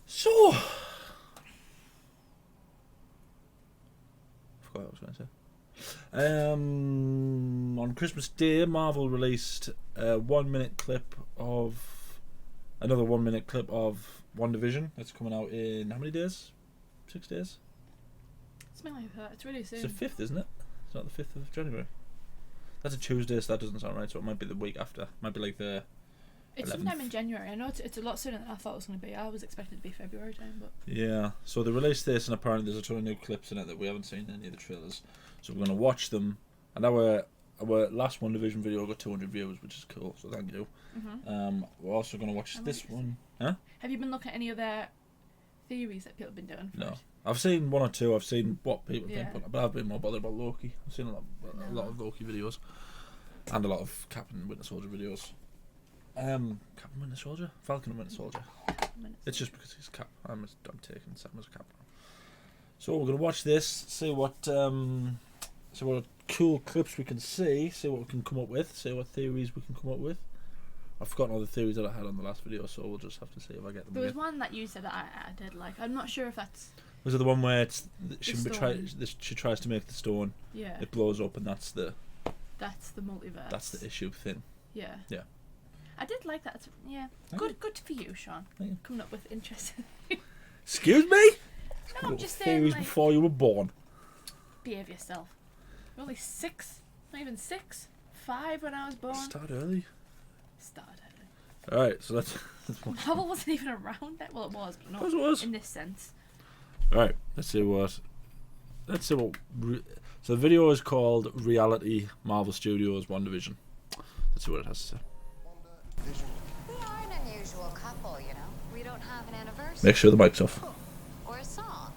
So, I forgot what I was going to say. On Christmas Day, Marvel released a 1 minute clip of another 1 minute clip of Wandavision. That's coming out in how many days? 6 days? Something like that. It's really soon. It's the 5th, isn't it? It's not the 5th of January. That's a Tuesday, so that doesn't sound right. So it might be the week after. Might be like the. It's 11th. sometime in January. I know it's a lot sooner than I thought it was going to be. I was expecting it to be February time, but Yeah, so they released this, and apparently there's a ton of new clips in it that we haven't seen in any of the trailers. So we're going to watch them. And our last WandaVision video got 200 views, which is cool, so thank you. We're also going to watch this one. Huh? Have you been looking at any other theories that people have been doing? No. I've seen one or two. I've seen what people Yeah. think, but I've been more bothered about Loki. I've seen a lot of Loki videos. And a lot of Captain Winter Soldier videos. Captain Winter Soldier? Falcon and Winter Soldier. It's just because he's Cap. I'm taking Sam as a Cap. So we're gonna watch this, see what cool clips we can see what we can come up with, see what theories we can come up with. I've forgotten all the theories that I had on the last video, so we'll just have to see if I get them. There was again. one that you said that I did like. I'm not sure if that's. Was it the one where she stone. she tries to make the stone? Yeah. It blows up, and that's the multiverse. That's the issue thing. Yeah. Yeah. I did like that. Yeah. Okay. Good for you, Sean. Thank you. Coming up with interesting. Excuse me? No, I'm just saying. Theories Like, before you were born. behave yourself. You're only 6, not even 6, 5 when I was born. Start early. Start early. All right, so that's one. Marvel wasn't even around then. Well, it was, but not Yes, it was. in this sense. All right, let's see what. So the video is called Reality Marvel Studios WandaVision. Let's see what it has to say. We are an unusual couple, you know. We don't have an anniversary. Make sure the mic's off. Or a song.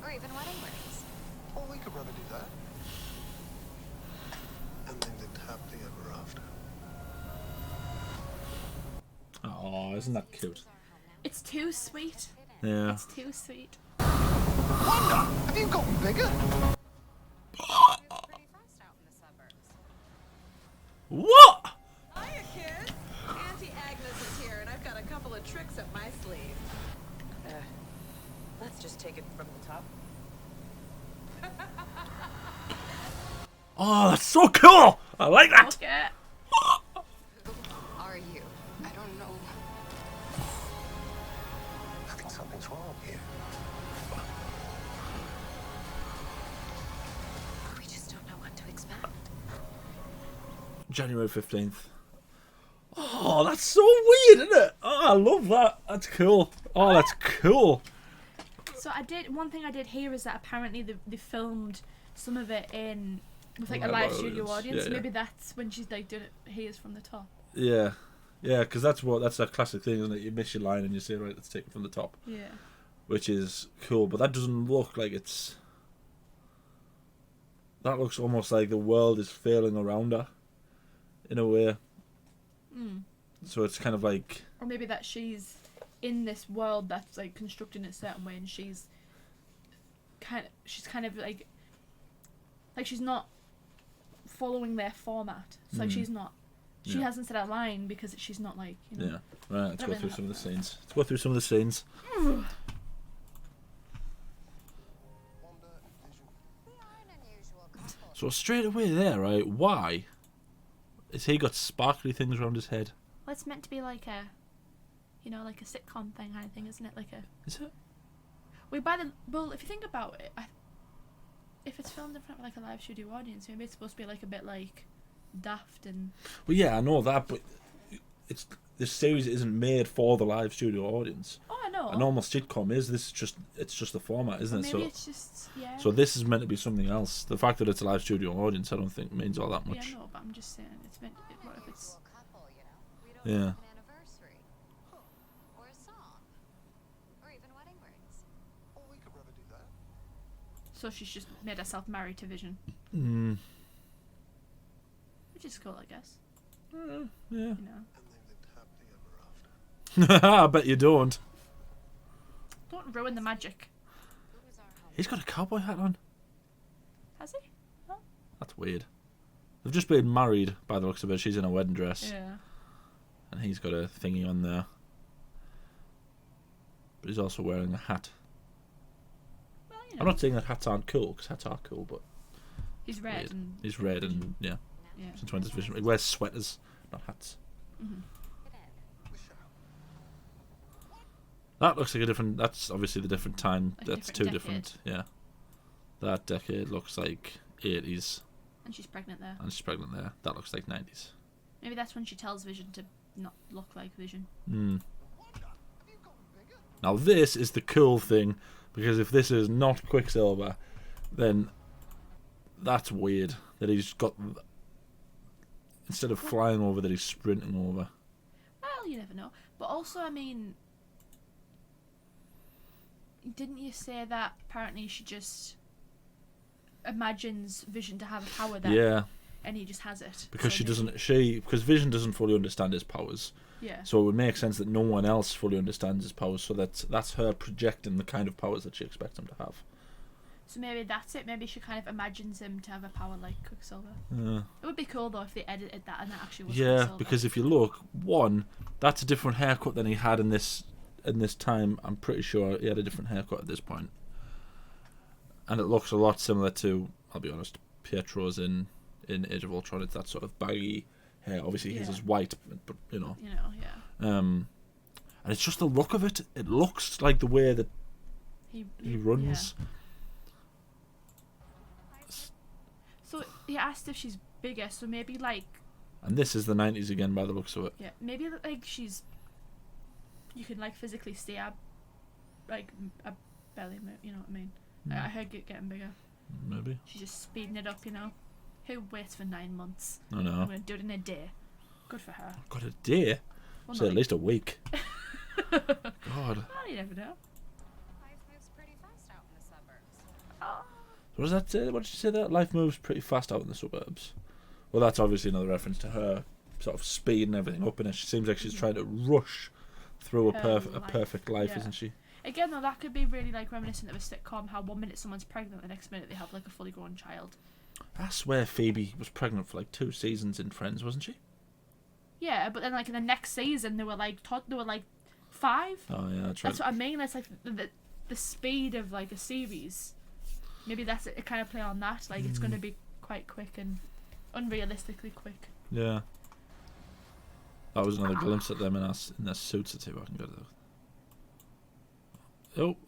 Or even wedding rings. Oh, we could rather do that. And they lived happily ever after. Oh, isn't that cute? It's too sweet. Yeah. It's too sweet. Wanda, have you gotten bigger? Pretty fast out in the suburbs. What? Hiya, kids! Auntie Agnes is here, and I've got a couple of tricks up my sleeve. Let's just take it from the top. Oh, that's so cool! I like that. Okay. Who are you? I don't know. I think something's wrong here. We just don't know what to expect. January 15th. Oh, that's so weird, isn't it? Oh, I love that. That's cool. Oh, that's cool. So one thing I did hear is that apparently they filmed some of it in with like a Live live studio audience. audience. Yeah, So yeah. maybe that's when she's like doing it. Here's from the top. Yeah. Yeah, because that's a classic thing, isn't it? You miss your line and you say, right, let's take it from the top. Yeah. Which is cool, but that doesn't look like it's... That looks almost like the world is failing around her, in a way. Mm. So it's kind of like... Or maybe that she's in this world that's like constructed in a certain way, and she's kind of like she's not following their format. So like she's not. She Yeah. hasn't said a line because she's not like, you know. Yeah. Right, let's I go don't through know. some of the scenes. Let's go through some of the scenes. Wanda, Vision. We are an unusual couple. So straight away there, right, why? Is he got sparkly things around his head? Well, it's meant to be like a, you know, like a sitcom thing kind of thing, isn't it? Like a. Is it? Well, if you think about it, if it's filmed in front of like a live studio audience, maybe it's supposed to be like a bit like daft and. Well, yeah, I know that, but this series isn't made for the live studio audience. Oh, I know. A normal sitcom is. It's just the format, isn't Maybe it? So it's just so this is meant to be something else. The fact that it's a live studio audience, I don't think means all that Yeah, much. no, but I'm just saying it's meant. What if it's? Unusual couple, you know. We don't Yeah. have an anniversary. Or a song. Or even wedding rings. Oh, we could rather do that. So she's just made herself married to Vision, Mm. which is cool, I guess. Yeah. You know. And they lived happily ever after. I bet you don't. Don't ruin the magic. Who was our home? He's got a cowboy hat on. Has he? That's weird. They've just been married by the looks of it. She's in a wedding dress. Yeah. and he's got a thingy on there. But he's also wearing a hat. Well, I'm not saying that hats aren't cool, because hats are cool, but he's red weird. and He's red and yeah. since when does Vision? He wears sweaters, not hats. Mm-hmm. That looks like a different. That's obviously the different time. Like That's different two decade. different. Yeah, that decade looks like 80s, And she's pregnant there. and she's pregnant there. That looks like 90s. Maybe that's when she tells Vision to not look like Vision. Now this is the cool thing, because if this is not Quicksilver, then that's weird. That he's got, instead of flying over, that he's sprinting over. Well, you never know. But also, I mean, didn't you say that apparently she just imagines Vision to have a power there? Yeah, And he just has it. because So she maybe- doesn't. Because Vision doesn't fully understand his powers. Yeah. So it would make sense that no one else fully understands his powers. So that's her projecting the kind of powers that she expects him to have. So maybe that's it. Maybe she kind of imagines him to have a power like Quicksilver. Yeah. It would be cool though if they edited that and that actually was Yeah, Quicksilver. because if you look, one, that's a different haircut than he had in this time. I'm pretty sure he had a different haircut at this point, and it looks a lot similar to, I'll be honest, Pietro's in Age of Ultron. It's that sort of baggy hair. Obviously, his Yeah. is white, but you know, yeah. and it's just the look of it. It looks like the way that He runs. Yeah. So he asked if she's bigger. So maybe like And this is the 90s again, by the looks of it. yeah, maybe like she's. You can like physically see a belly move. You know what I mean? I heard it getting bigger. Maybe. She's just speeding it up. You know, who waits for 9 months? I I'm know. gonna do it in a day. Good for her. Got a day. Well, So not at least a week. God. Well, you never know. Life moves pretty fast out in the suburbs. Oh. What does that say? What did you say there? Life moves pretty fast out in the suburbs. Well, that's obviously another reference to her sort of speeding everything up, and it seems like she's trying to rush through a Her life, perfect life, yeah. isn't she? Again, though, that could be really like reminiscent of a sitcom. How 1 minute someone's pregnant, the next minute they have like a fully grown child. I swear Phoebe was pregnant for like 2 seasons in Friends, wasn't she? Yeah, but then like in the next season they were like 5. Oh yeah, that's right. That's what I mean. It's like the speed of like a series. Maybe that's it. Kind of play on that. Like it's going to be quite quick and unrealistically quick. Yeah. That was another glimpse at them in their suits. Let's see if I can get it.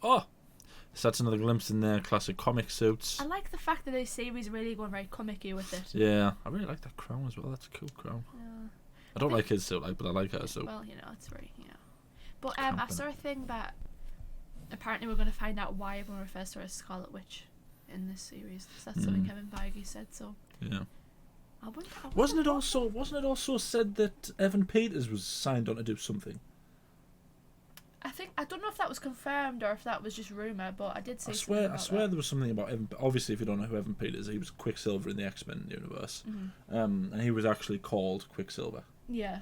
Oh! So that's another glimpse in their classic comic suits. I like the fact that this series really going very comic-y with it. Yeah, I really like that crown as well. That's a cool crown. Yeah. I don't like his suit, but I like her suit. Well, you know, it's very But I Camping. saw a thing that apparently we're going to find out why everyone refers to her as Scarlet Witch in this series. So that's something Kevin Feige said. So Yeah. I wonder. Wasn't it also said that Evan Peters was signed on to do something? I don't know if that was confirmed or if that was just rumor, but I did say. I something swear about there was something about Evan. Obviously, if you don't know who Evan Peters is, he was Quicksilver in the X-Men universe, Mm-hmm. and he was actually called Quicksilver. Yeah.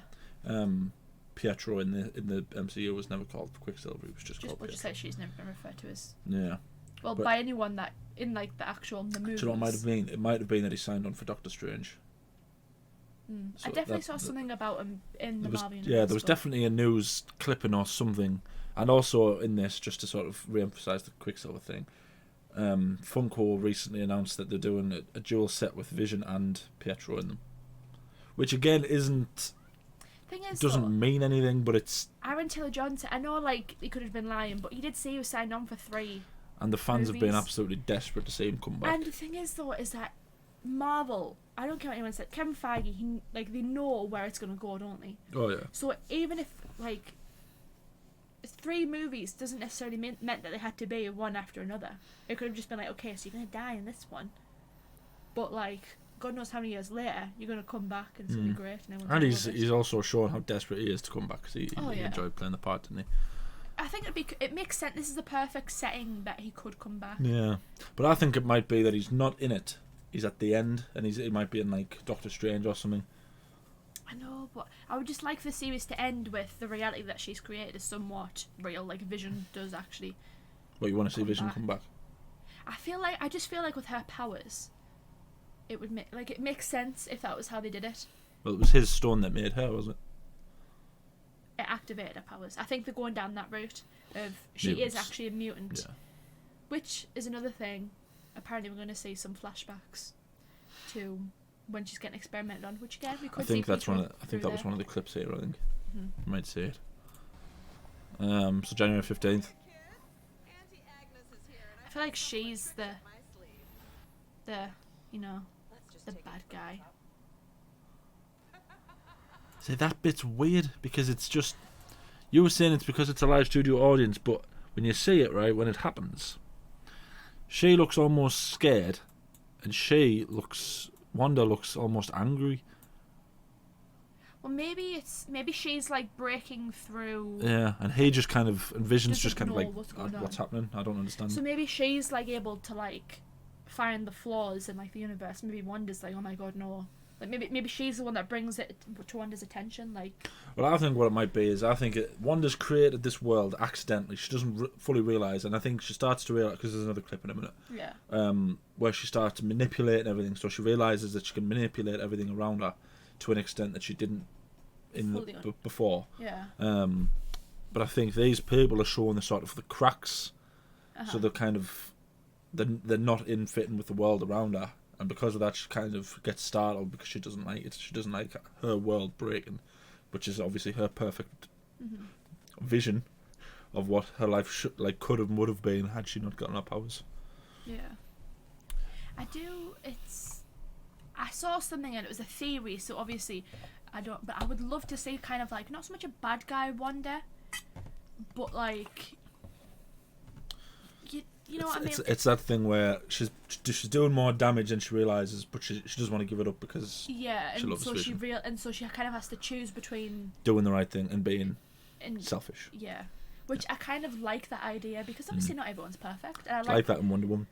Pietro in the MCU was never called Quicksilver. He was just called We'll Pietro. just say she's never been referred to as. Yeah. Well, But- by anyone that in like the movies. Do you know what it might have been? It might have been that he signed on for Doctor Strange. So I definitely that- saw something about him in the There was, Marvel universe. yeah, there was but- definitely a news clipping or something, and also in this, just to sort of re-emphasize the Quicksilver thing, Funko recently announced that they're doing a dual set with Vision and Pietro in them, which again Thing is, doesn't though, mean anything, but it's Aaron Taylor Johnson. I know, like he could have been lying, but he did say he was signed on for 3. and the fans have been movies. absolutely desperate to see him come back. And the thing is, though, is that Marvel. I don't care what anyone said. Kevin Feige, they know where it's gonna go, don't they? Oh yeah, So even if 3 movies doesn't necessarily meant that they had to be one after another. It could have just been like, okay, so you're gonna die in this one, but God knows how many years later you're gonna come back and it's gonna be great. And, and he's also shown how desperate he is to come back because he Oh, yeah. enjoyed playing the part, didn't I think it makes sense. This is the perfect setting that he could come back. he? Yeah, but I think it might be that he's not in it. He's at the end, and he might be in like Doctor Strange or something. I know, but I would just like the series to end with the reality that she's created is somewhat real. Like Vision does actually. What, you want to see Come Vision back. come back? I just feel like with her powers, it would make it makes sense if that was how they did it. Well, it was his stone that made her, wasn't it? activated her powers. I think they're going down that route of she is Mutants. actually a mutant, Yeah. which is another thing. Apparently, we're going to see some flashbacks to when she's getting experimented on, which again we could I think see that's featuring one. I think through that was there. one of the clips here. I think Mhm. you might see it. So January 15th. Auntie Agnes is here, and I feel like she's the my sleeve. you know, Let's just the take bad guy. See, that bit's weird because it's just. You were saying it's because it's a live studio audience, but when you see it, right, when it happens, she looks almost scared, and Wanda looks almost angry. Well, maybe she's like breaking through. Yeah, and he just kind of, and Vision's Doesn't just kind of know like, what's going on. happening? I don't understand. So maybe she's like able to like find the flaws in like the universe. Maybe Wanda's like, oh my god, no. Like maybe she's the one that brings it to Wanda's attention. Like, Well, I think what it might be is Wanda's created this world accidentally. She doesn't fully realise, and I think she starts to realise, because there's another clip in a minute, yeah, where she starts manipulating everything. So she realises that she can manipulate everything around her to an extent that she didn't before. yeah. But I think these people are showing the sort of the cracks, so they're kind of they're not in fitting with the world around her, and because of that, she kind of gets startled because she doesn't like it. She doesn't like her world breaking, which is obviously her perfect vision of what her life could and would have been had she not gotten her powers. Yeah. I saw something and it was a theory, so obviously but I would love to see kind of like not so much a bad guy Wanda, but like you know what I mean? It's that thing where she's doing more damage than she realises, but she doesn't want to give it up because yeah, she and loves so Vision. so she kind of has to choose between doing the right thing and being and selfish. yeah, which I kind of like that idea because obviously not everyone's perfect, and I It's like that in Wonder Woman.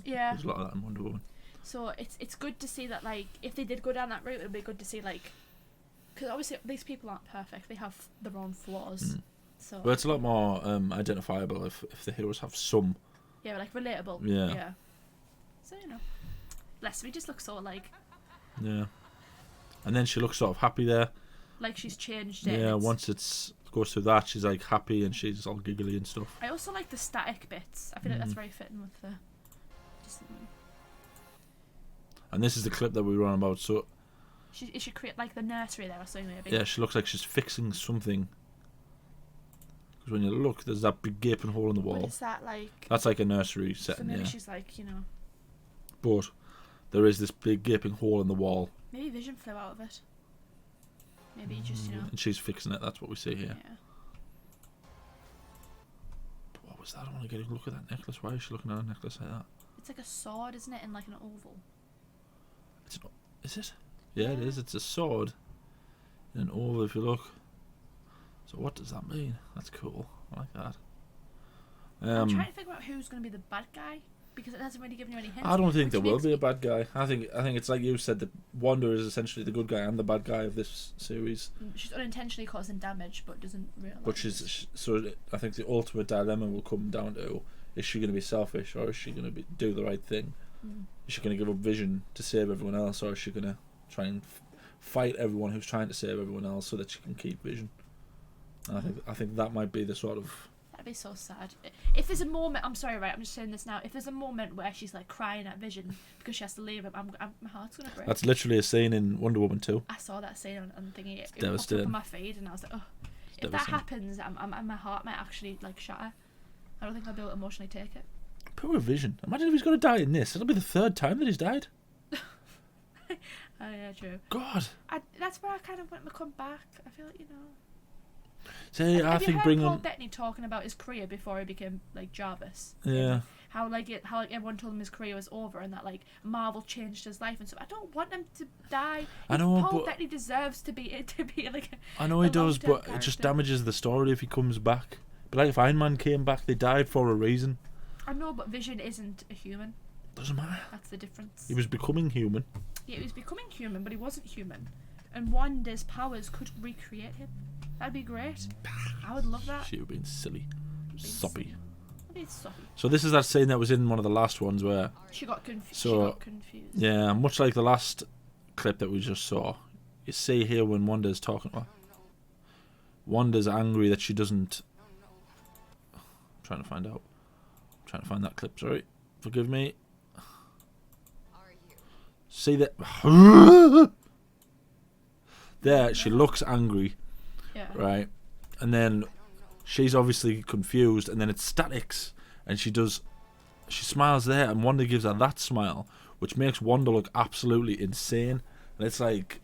yeah. There's a lot of that in Wonder Woman. So it's good to see that like if they did go down that route, it would be good to see like because obviously these people aren't perfect; they have their own flaws. So But it's a lot more identifiable if the heroes have some. yeah, like relatable. Yeah. Yeah. So Leslie just looks so like Yeah. And then she looks sort of happy there. she's changed it. Yeah. and Once it goes through that, she's like happy and she's all giggly and stuff. I also like the static bits. I feel like that's very fitting with the. Just, And this is the clip that we were on about. So she should create like the nursery there or something maybe. yeah, she looks like she's fixing something. Because when you look, there's that big gaping hole in the What wall. is that like? That's like a nursery So setting, maybe yeah. she's like But there is this big gaping hole in the wall, maybe Vision flew out of it. Maybe just and she's fixing it. That's what we see here. yeah. What was that? I want to get a look at that necklace. Why is she looking at a necklace like that? It's like a sword, isn't it, in like an oval? Is it? Yeah, it is. It's a sword in an oval. If you look. So what does that mean? That's cool. I like that. I'm trying to figure out who's going to be the bad guy because it hasn't really given you any hints. I don't think which there will makes be me- a bad guy. I think it's like you said that Wanda is essentially the good guy and the bad guy of this series. She's unintentionally causing damage, but doesn't realise. But so I think the ultimate dilemma will come down to: is she going to be selfish or is she going to do the right thing? Is she going to give up Vision to save everyone else, or is she going to try and fight everyone who's trying to save everyone else so that she can keep Vision? And I think that might be the sort of. That'd be so sad. If there's a moment, I'm sorry, right? I'm just saying this now. If there's a moment where she's like crying at Vision because she has to leave him, my heart's gonna break. That's literally a scene in Wonder Woman 2. I saw that scene on thingy. It popped up devastating. on my feed, and I was like, oh. If that devastating. happens, my heart might actually like shatter. I don't think I'll be able to emotionally take it. Poor Vision. Imagine if he's going to die in this. It'll be the third time that he's died. Oh yeah, true. God. That's where I kind of want to come back. I feel like See, I Have you think heard bringing. Paul Bettany talking about his career before he became like Jarvis? Yeah. How everyone told him his career was over and that like Marvel changed his life and so I don't want him to die. I know, Paul but- Bettany deserves to be like. I know he a does, long-term but it just character. damages the story if he comes back. But like if Iron Man came back, they died for a reason. I know, but Vision isn't a human. Doesn't matter. That's the difference. He was becoming human. Yeah, he was becoming human, but he wasn't human. And Wanda's powers could recreate him. That'd be great. I would love that. She was being silly. Soppy. That'd be soppy. So this is that scene that was in one of the last ones where, She got confused. So- yeah, much like the last clip that we just saw, you see here when Wanda's angry that she doesn't. I'm trying to find out. I'm trying to find that clip. Sorry, forgive me. Are you? See that? There, she looks angry, Yeah. right? And then she's obviously confused, and then it statics, and she smiles there, and Wanda gives her that smile, which makes Wanda look absolutely insane. And it's like,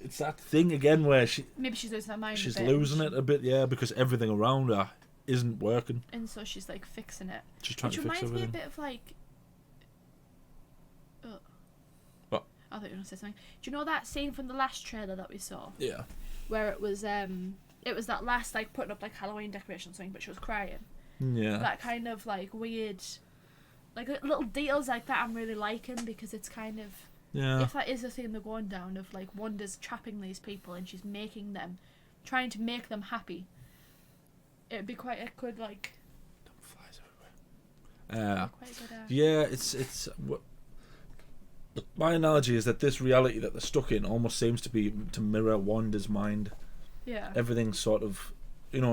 it's that thing again where Maybe she's losing her mind. she's a bit, losing it a bit, yeah, because everything around her isn't working. and so she's like fixing it. She's trying Which to fix reminds me everything. a bit of like. Oh. What? I thought you were gonna say something. Do you know that scene from the last trailer that we saw, Yeah. where it was that last like putting up like Halloween decorations or something, but she was crying. Yeah. That kind of like weird, like little details like that I'm really liking, because it's kind of, Yeah. if that is the thing they're going down of like Wanda's trapping these people and she's making them, trying to make them happy, it'd be quite, it could like Flies everywhere. be quite good. Yeah, it's what. My analogy is that this reality that they're stuck in almost seems to be to mirror Wanda's mind. Yeah. Everything's sort of,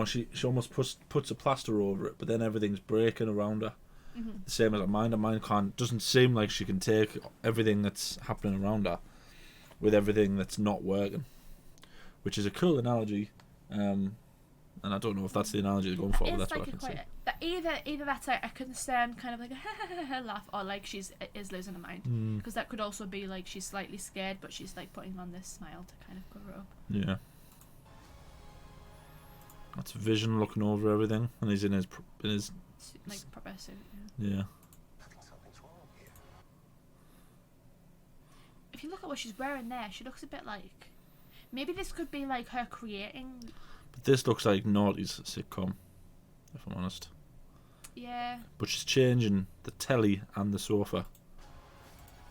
she almost puts a plaster over it, but then everything's breaking around her. Mm-hmm. The same as her mind. Her mind doesn't seem like she can take everything that's happening around her with everything that's not working, which is a cool analogy. And I don't know if that's the analogy they're going for, but It's that's like what I a can quite see. either that's like a concerned kind of like a laugh, or like she's is losing her mind, because that could also be like she's slightly scared, but she's like putting on this smile to kind of cover it up. Yeah. That's Vision looking over everything, and he's in his Like proper suit. yeah. I think something's wrong here. If you look at what she's wearing there, she looks a bit like, maybe this could be like her creating. But this looks like Naughty's sitcom, if I'm honest. Yeah, But she's changing the telly and the sofa.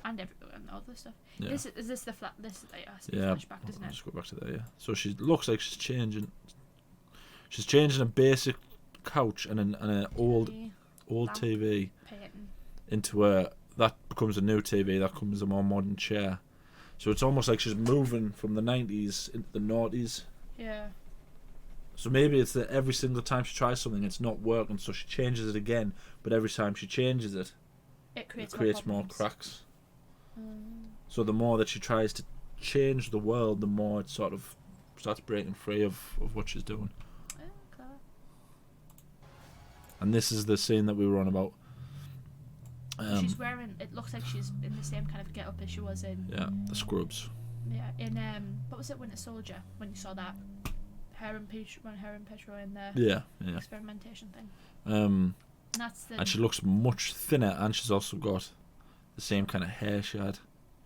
and all this stuff. Yeah. Is this the flat? This has to be Yeah. flashback, doesn't I'll it? just go back to there. Yeah. So she looks like she's changing. She's changing a basic couch and an old Lamp. TV Painting. into that becomes a new TV. That becomes a more modern chair. So it's almost like she's moving from the 90s into the noughties. Yeah. So maybe it's that every single time she tries something, it's not working, so she changes it again. But every time she changes it, It creates, more problems. cracks. Mm. So the more that she tries to change the world, the more it sort of starts breaking free of what she's doing. Okay. And this is the scene that we were on about. She's wearing. It looks like she's in the same kind of get up as she was in. Yeah, the scrubs. Yeah, in what was it, Winter Soldier, when you saw that her and Petro in the Yeah. experimentation thing. And And that's the. she looks much thinner, and she's also got the same kind of hair she had.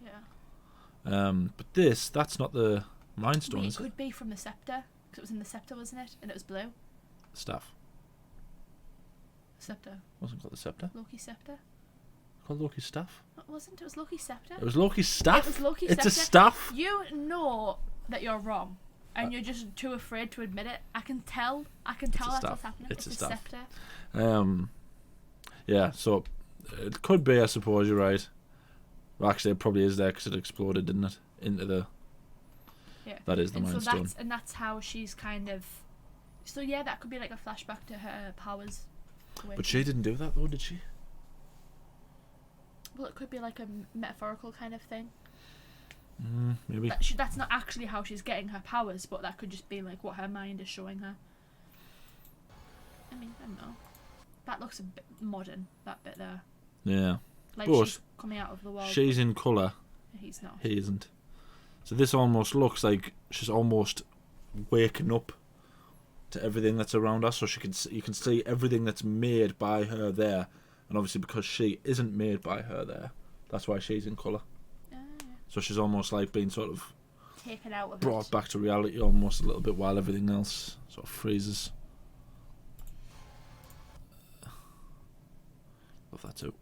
Yeah. But that's not the Mind Stone, Wait, it is it? could be from the scepter, because it was in the scepter, wasn't it? And it was blue. Staff. Scepter. Wasn't called the scepter. Loki's scepter. Called Loki's staff. What wasn't it? It was Loki's scepter. It was Loki's staff. It was Loki's It's a scepter. staff. You know that you're wrong, and you're just too afraid to admit it. I can tell. That's staff. what's happening. It's a a staff. scepter. Yeah. So it could be. I suppose you're right. Well, actually, it probably is there because it exploded, didn't it? Into the. Yeah. That is the And Mind so Stone. that's how she's kind of. So yeah, that could be like a flashback to her powers. But she didn't do that though, did she? Well, it could be like a metaphorical kind of thing. Maybe. That's not actually how she's getting her powers, but that could just be like what her mind is showing her. I mean, I don't know. That looks a bit modern, that bit there. Yeah. Like But she's coming out of the world. She's in colour. He's not. He isn't. So this almost looks like she's almost waking up to everything that's around her. So you can see everything that's made by her there, and obviously because she isn't made by her there, that's why she's in colour. Yeah. So she's almost like being sort of Taken out of brought it. back to reality almost a little bit, while everything else sort of freezes. Love that too.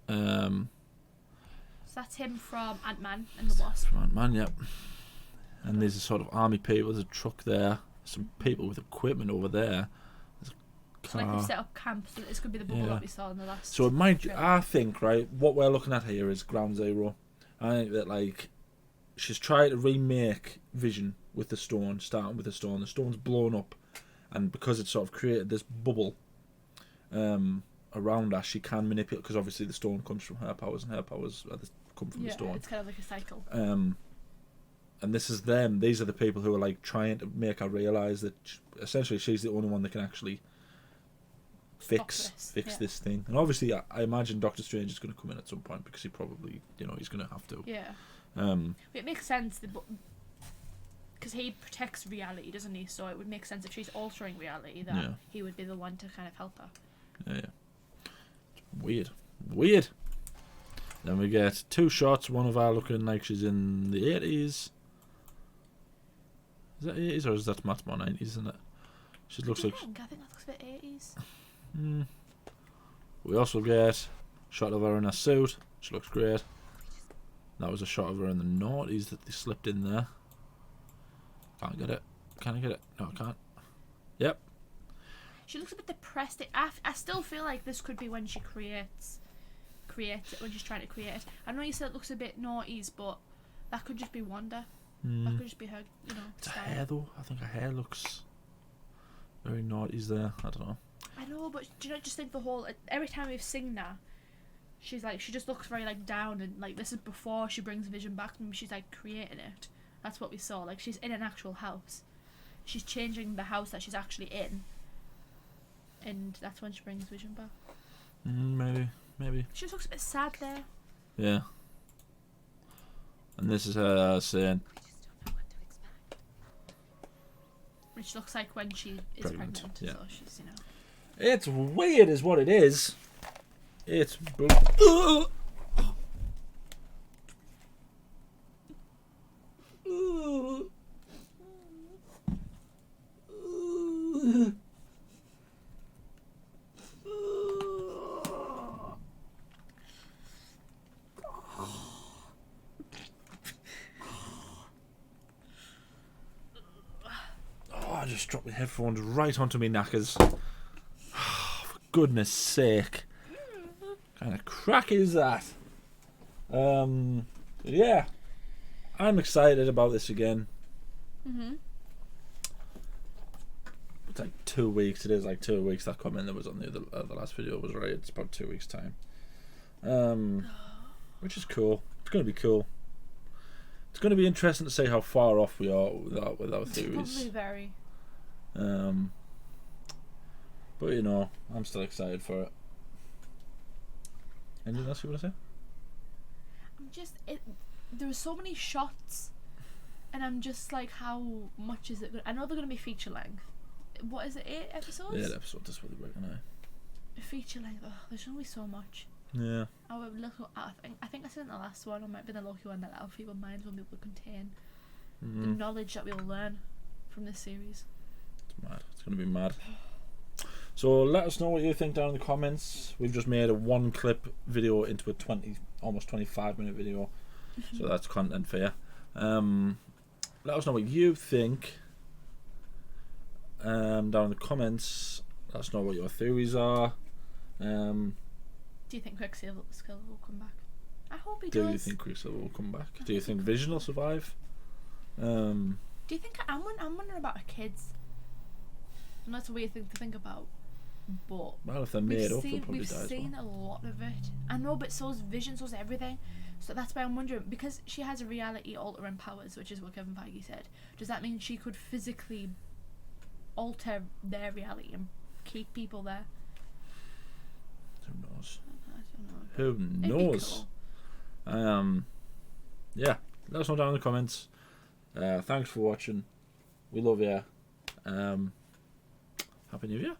So that's him from Ant-Man and the Wasp. Man, yep. And there's a sort of army people. There's a truck there. Some people with equipment over there. There's a So like car. they've set up camp. So this could be the bubble Yeah. that we saw in the last. So it might. trailer. I think right. What we're looking at here is Ground Zero. I think that like she's trying to remake Vision with the stone, starting with the stone. The stone's blown up, and because it's sort of created this bubble around her, she can manipulate, because obviously the stone comes from her powers, and her powers come from the stone. It's kind of like a cycle. And this is them. These are the people who are like trying to make her realise that essentially she's the only one that can actually fix this thing. And obviously, I imagine Doctor Strange is going to come in at some point, because he probably, he's going to have to. Yeah. But it makes sense because he protects reality, doesn't he? So it would make sense if she's altering reality that he would be the one to kind of help her. Yeah. Weird. Then we get 2 shots. One of her looking like she's in the 80s. Is that 80s or is that much more 90s, isn't it? She looks like. I think that looks a bit 80s. We also get a shot of her in a suit. She looks great. That was a shot of her in the noughties that they slipped in there. Can't get it. Can I get it? No, I can't. Yep. She looks a bit depressed. I still feel like this could be when she creates it, when she's trying to create it. I know you said it looks a bit noughties, but that could just be Wanda. That could just be her, It's her hair though. I think her hair looks very noughties there. I don't know. I know, but do you not just think the whole, every time we've seen her, she's like, she just looks very like down, and like this is before she brings Vision back, and she's like creating it. That's what we saw. Like, she's in an actual house. She's changing the house that she's actually in, and that's when she brings Vision back. Maybe. She just looks a bit sad there. Yeah. And this is her saying. Which looks like when she is pregnant. Yeah. So she's, It's weird, is what it is. It's. I just dropped my headphones right onto me knackers. For goodness sake. What kind of crack is that? Yeah. I'm excited about this again. It's like 2 weeks. It is like 2 weeks. That comment that was on the last video was right. It's about 2 weeks time. Which is cool. It's going to be cool. It's going to be interesting to see how far off we are with our theories. Probably very. But I'm still excited for it. Anything else you want to say? There are so many shots, and I'm just like, how much is it? I know they're going to be feature length. What is it? 8 episodes? 8 episodes. That's what they're working on. Feature length. Oh, there's going to be so much. Yeah. I think I said in the last one, or might be the lucky one, that our feeble minds will be able to contain the knowledge that we'll learn from this series. It's mad. It's going to be mad. So let us know what you think down in the comments. We've just made a 1-clip video into a almost 25-minute video, so that's content for you. Let us know what you think down in the comments. Let us know what your theories are. Do you think Quicksilver will come back? I hope he does. Do you think Quicksilver will come back? Do you think Vision will survive? Do you think I'm wondering about our kids? And that's a weird thing to think about. But well, if they're made up, they'll probably die. We've seen a lot of it. I know, but so's Vision, so's everything. So that's why I'm wondering, because she has a reality altering powers, which is what Kevin Feige said. Does that mean she could physically alter their reality and keep people there? Who knows? I don't know. Who knows? Cool. Yeah, let us know down in the comments. Thanks for watching. We love you. Happy New Year.